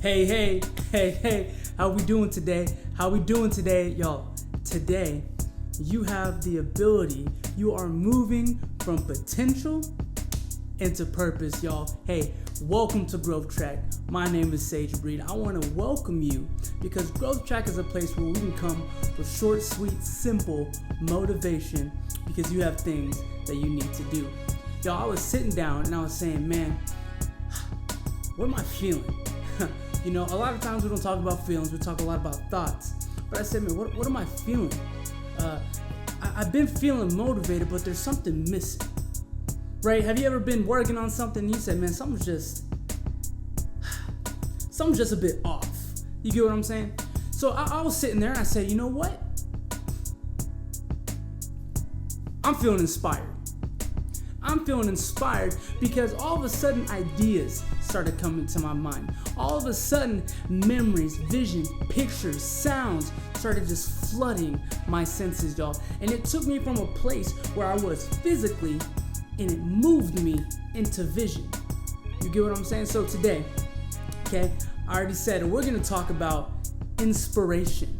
Hey, how we doing today? Y'all? Today, you have the ability, you are moving from potential into purpose, y'all. Hey, welcome to Growth Track. My name is Sage Breed. I want to welcome you because Growth Track is a place where we can come for short, sweet, simple motivation because you have things that you need to do. Y'all, I was sitting down and I was saying, man, what am I feeling? You know, a lot of times we don't talk about feelings, we talk a lot about thoughts. But I said, man, what am I feeling? I've been feeling motivated, but there's something missing. Right? Have you ever been working on something and you said, man, something's just a bit off. You get what I'm saying? So I was sitting there and I said, you know what? I'm feeling inspired. Because all of a sudden ideas started coming to my mind. All of a sudden memories, vision, pictures, sounds started just flooding my senses, y'all. And it took me from a place where I was physically and it moved me into vision. You get what I'm saying? So today, okay, I already said it, we're gonna talk about inspiration.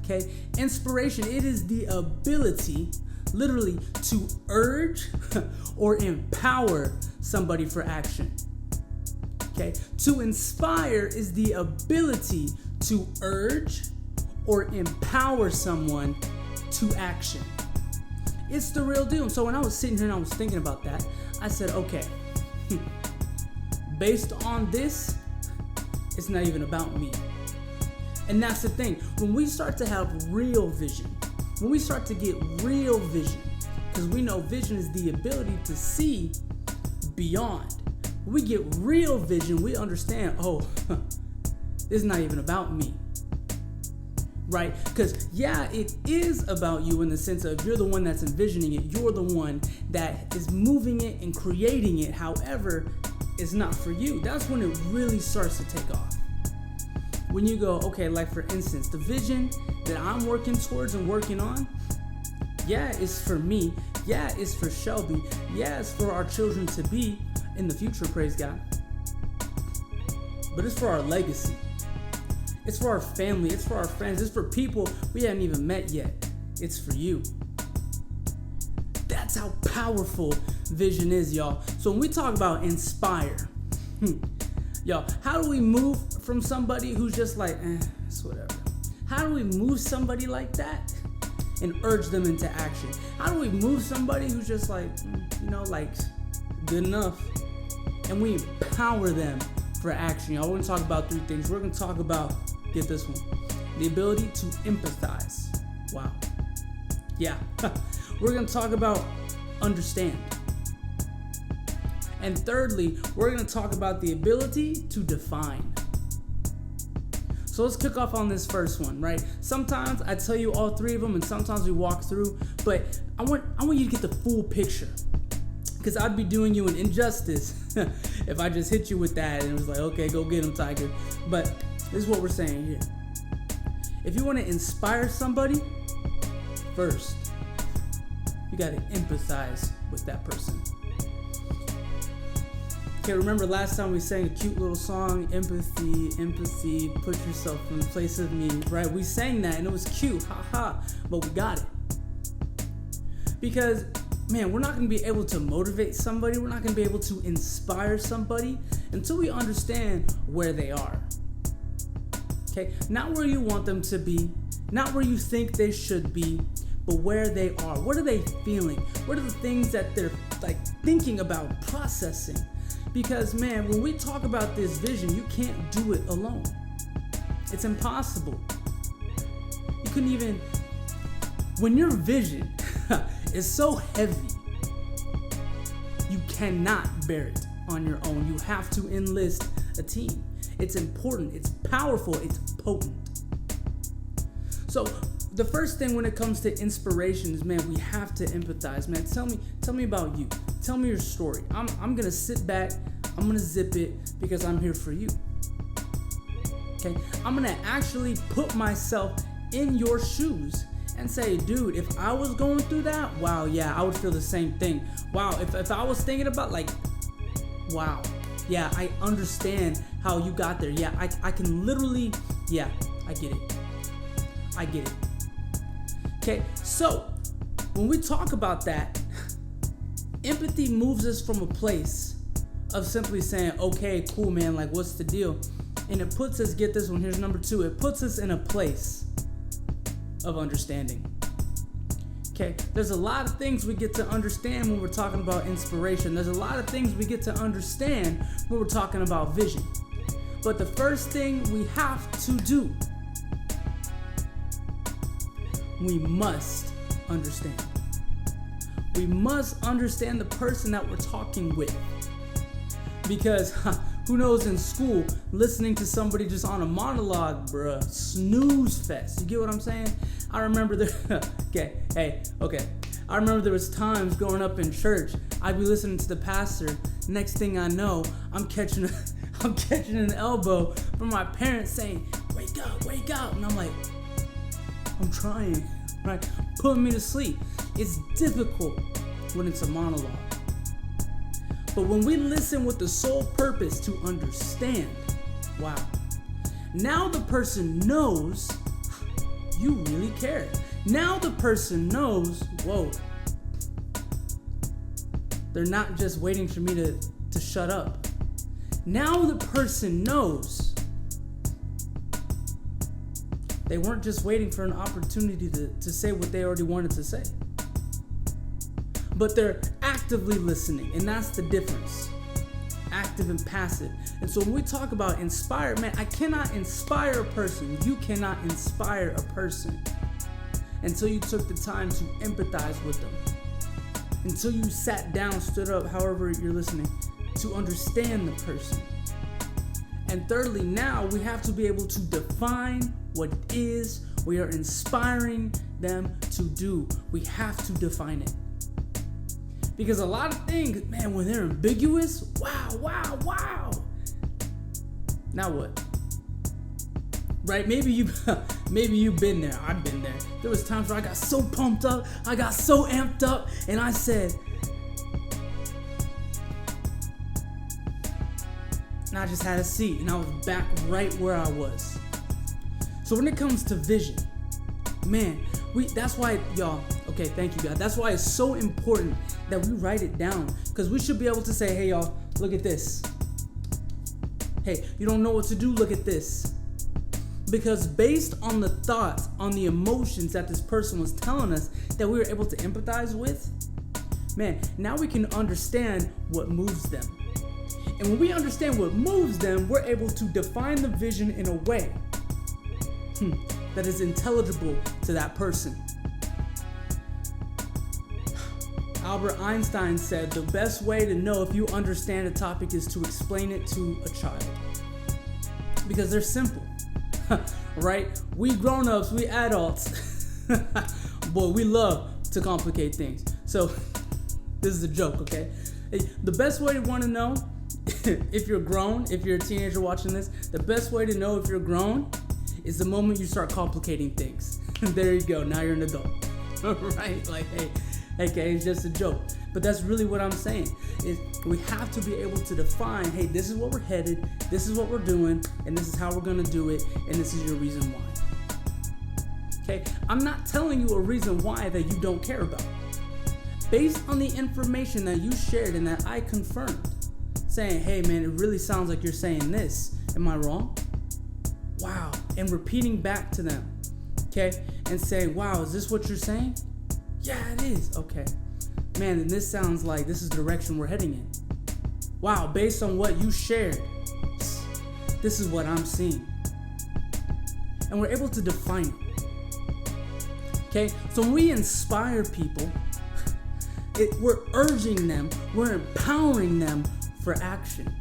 Okay, inspiration, it is the ability literally to urge or empower somebody for action. Okay, to inspire is the ability to urge or empower someone to action. It's the real deal. So when I was sitting here and I was thinking about that, I said, okay, based on this, it's not even about me. And that's the thing. When we start to have real vision, when we start to get real vision, because we know vision is the ability to see beyond. When we get real vision, we understand, it's not even about me. Right? Because it is about you in the sense of you're the one that's envisioning it. You're the one that is moving it and creating it. However, it's not for you. That's when it really starts to take off. When you go, okay, like for instance, the vision that I'm working towards and working on, it's for me. It's for Shelby. It's for our children to be in the future, praise God. But it's for our legacy. It's for our family. It's for our friends. It's for people we haven't even met yet. It's for you. That's how powerful vision is, y'all. So when we talk about inspire, y'all, how do we move from somebody who's just like, it's whatever? How do we move somebody like that and urge them into action? How do we move somebody who's just like, good enough? And we empower them for action. Y'all, we're going to talk about 3 things. We're going to talk about, get this one, the ability to empathize. Wow. Yeah. We're going to talk about understand. And thirdly, we're going to talk about the ability to define. So let's kick off on this first one, right? Sometimes I tell you all 3 of them and sometimes we walk through, but I want you to get the full picture. Because I'd be doing you an injustice if I just hit you with that and it was like, okay, go get him, Tiger. But this is what we're saying here. If you want to inspire somebody, first, you got to empathize with that person. Okay, remember last time we sang a cute little song, empathy, put yourself in the place of me, right? We sang that and it was cute, but we got it. Because man, we're not going to be able to motivate somebody. We're not going to be able to inspire somebody until we understand where they are. Okay? Not where you want them to be, not where you think they should be, but where they are. What are they feeling? What are the things that they're thinking about, processing? Because man, when we talk about this vision, you can't do it alone. It's impossible. You couldn't even, when your vision is so heavy, you cannot bear it on your own. You have to enlist a team. It's important, it's powerful, it's potent. So the first thing when it comes to inspiration is, man, we have to empathize. Man, tell me about you. Tell me your story. I'm gonna sit back, I'm gonna zip it because I'm here for you. Okay? I'm gonna actually put myself in your shoes and say, dude, if I was going through that, wow, yeah, I would feel the same thing. Wow, if I was thinking about wow, yeah, I understand how you got there. Yeah, I can literally, yeah, I get it. I get it. Okay, so when we talk about that, empathy moves us from a place of simply saying, okay, cool, man, like, what's the deal? And it puts us, get this one, here's number 2, it puts us in a place of understanding. Okay, there's a lot of things we get to understand when we're talking about inspiration. There's a lot of things we get to understand when we're talking about vision. But the first thing we have to do, we must understand. We must understand the person that we're talking with. Because who knows, in school, listening to somebody just on a monologue, bruh, snooze fest. You get what I'm saying? I remember I remember there was times growing up in church, I'd be listening to the pastor. Next thing I know, I'm catching an elbow from my parents saying, wake up. And I'm like, I'm trying, right? Putting me to sleep. It's difficult when it's a monologue. But when we listen with the sole purpose to understand, wow, now the person knows you really care. Now the person knows, whoa, they're not just waiting for me to shut up. Now the person knows they weren't just waiting for an opportunity to say what they already wanted to say, but they're actively listening, and that's the difference. Active and passive. And so when we talk about inspire, man, I cannot inspire a person. You cannot inspire a person until you took the time to empathize with them. Until you sat down, stood up, however you're listening, to understand the person. And thirdly, now we have to be able to define what it is we are inspiring them to do. We have to define it. Because a lot of things, man, when they're ambiguous, wow. Now what? Right? Maybe you've been there. I've been there. There was times where I got so pumped up, I got so amped up, and I said, and I just had a seat, and I was back right where I was. So when it comes to vision, man, that's why, y'all, okay, thank you, God. That's why it's so important that we write it down, because we should be able to say, hey, y'all, look at this. Hey, you don't know what to do, look at this. Because based on the thoughts, on the emotions that this person was telling us that we were able to empathize with, man, now we can understand what moves them. And when we understand what moves them, we're able to define the vision in a way that is intelligible to that person. Albert Einstein said the best way to know if you understand a topic is to explain it to a child. Because they're simple, right? We grown-ups, we adults, boy, we love to complicate things. So this is a joke, okay? The best way to want to know if you're grown, if you're a teenager watching this, the best way to know if you're grown is the moment you start complicating things. There you go, now you're an adult. Right? Like, hey, okay, it's just a joke. But that's really what I'm saying, is we have to be able to define, hey, this is what we're headed, this is what we're doing, and this is how we're gonna do it, and this is your reason why. Okay, I'm not telling you a reason why that you don't care about. Based on the information that you shared and that I confirmed, saying, hey man, it really sounds like you're saying this, am I wrong? Wow, and repeating back to them, okay, and saying, wow, is this what you're saying? Yeah, it is. Okay, man, and this sounds like this is the direction we're heading in. Wow, based on what you shared, this is what I'm seeing. And we're able to define it. Okay, so when we inspire people, we're urging them, we're empowering them for action.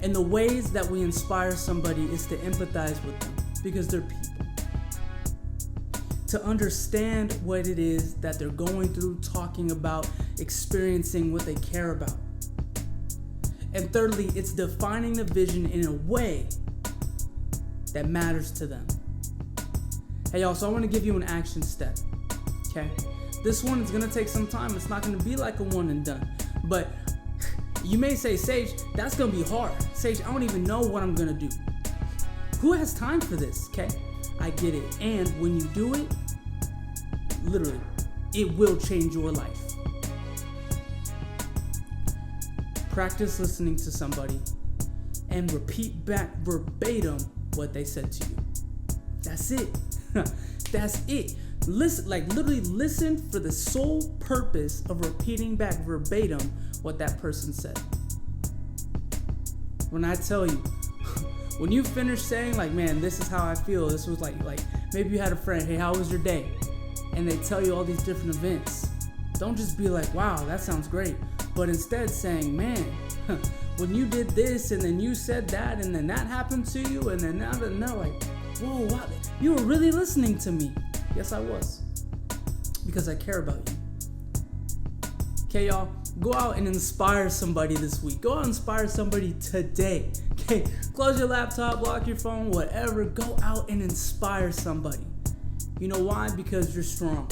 And the ways that we inspire somebody is to empathize with them, because they're people. To understand what it is that they're going through, talking about, experiencing what they care about. And thirdly, it's defining the vision in a way that matters to them. Hey y'all, so I want to give you an action step, okay? This one is going to take some time. It's not going to be like a one and done, but You may say, Sage, that's gonna be hard. Sage, I don't even know what I'm gonna do. Who has time for this? Okay, I get it. And when you do it, literally, it will change your life. Practice listening to somebody and repeat back verbatim what they said to you. That's it. That's it. Listen, like literally listen for the sole purpose of repeating back verbatim what that person said. When I tell you, when you finish saying like, man, this is how I feel. This was like maybe you had a friend, hey, how was your day? And they tell you all these different events. Don't just be like, wow, that sounds great. But instead saying, man, when you did this and then you said that and then that happened to you and then now like, whoa, wow, you were really listening to me. Yes, I was. Because I care about you. Okay, y'all, go out and inspire somebody this week. Go out and inspire somebody today. Okay, close your laptop, lock your phone, whatever. Go out and inspire somebody. You know why? Because you're strong.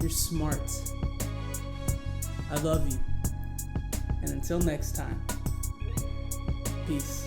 You're smart. I love you. And until next time, peace.